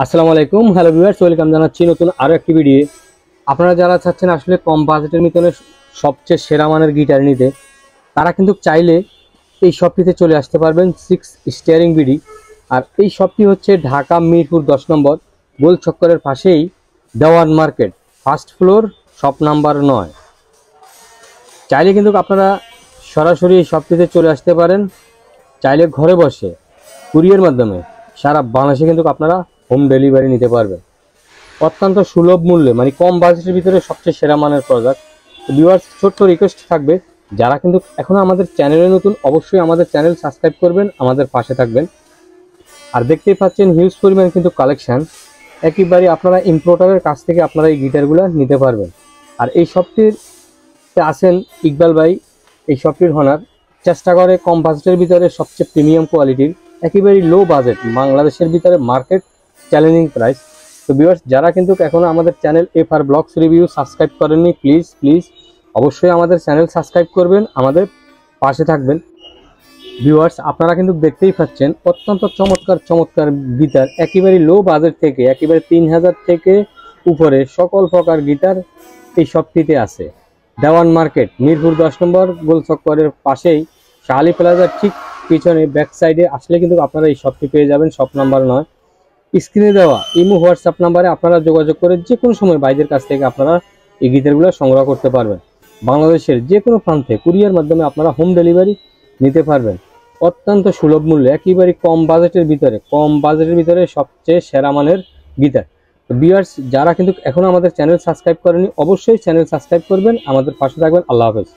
আসসালামু আলাইকুম, hello viewers, welcome জানাচ্ছি নতুন আরও একটি ভিডিও। আপনারা যারা চাচ্ছেন আসলে কম বাজেটের ভিতরে সবচেয়ে সেরা মানের গিটার নিতে, তারা কিন্তু চাইলে এই শপটিতে চলে আসতে পারবেন। 6 স্টিয়ারিং বিডি। আর এই শপটি হচ্ছে ঢাকা মিরপুর 10 নম্বর গোল চক্করের পাশেই Dewan market, first floor, shop number 9। চাইলে কিন্তু আপনারা সরাসরি এই শপটিতে চলে আসতে পারেন। চাইলে ঘরে বসে কুরিয়ার মাধ্যমে সারা বাংলাদেশে কিন্তু আপনারা হোম ডেলিভারি নিতে পারবেন অত্যন্ত সুলভ মূল্যে, মানে কম বাজেটের ভিতরে সবচেয়ে সেরা মানের প্রোডাক্ট। তো ভিউয়ার্স, ছোট্ট রিকোয়েস্ট থাকবে, যারা কিন্তু এখনও আমাদের চ্যানেলে নতুন, অবশ্যই আমাদের চ্যানেল সাবস্ক্রাইব করবেন, আমাদের পাশে থাকবেন। আর দেখতেই পাচ্ছেন হিউজ পরিমাণ কিন্তু কালেকশান, একেবারে আপনারা ইম্পোর্টারের কাছ থেকে আপনারা এই গিটারগুলো নিতে পারবেন। আর এই শপটির আছেন ইকবাল ভাই, এই শপটির ওনার, চেষ্টা করে কম বাজেটের ভিতরে সবচেয়ে প্রিমিয়াম কোয়ালিটির, একেবারে লো বাজেট, বাংলাদেশের ভিতরে মার্কেট চ্যালেঞ্জিং প্রাইস। তো ভিউয়ার্স, যারা কিন্তু এখনও আমাদের channel FR blogs review subscribe করেননি, প্লিজ অবশ্যই আমাদের চ্যানেল সাবস্ক্রাইব করবেন, আমাদের পাশে থাকবেন। ভিউয়ার্স, আপনারা কিন্তু দেখতেই পাচ্ছেন অত্যন্ত চমৎকার গিটার, একেবারে লো বাজেট থেকে একেবারে 3000 থেকে উপরে সকল প্রকার গিটার এই শপটিতে আছে। দেওয়ান মার্কেট, মিরপুর 10 নম্বর গোল চক্করের পাশেই শাহালি প্লাজার ঠিক পিছনে ব্যাক সাইডে আসলে কিন্তু আপনারা এই শপটি পেয়ে যাবেন, শপ নাম্বার 9। স্ক্রিনে দেওয়া ইমো হোয়াটসঅ্যাপ নাম্বারে আপনারা যোগাযোগ করে যে কোনো সময় ভাইদের কাছ থেকে আপনারা এই গিটারগুলো সংগ্রহ করতে পারবেন। বাংলাদেশের যে কোনো প্রান্তে কুরিয়ার মাধ্যমে আপনারা হোম ডেলিভারি নিতে পারবেন অত্যন্ত সুলভ মূল্যে, একেবারে কম বাজেটের ভিতরে সবচেয়ে সেরা মানের গিটার। তো ভিউয়ার্স, যারা কিন্তু এখনও আমাদের চ্যানেল সাবস্ক্রাইব করেনি, অবশ্যই চ্যানেল সাবস্ক্রাইব করবেন, আমাদের পাশে থাকবেন। আল্লাহ হাফেজ।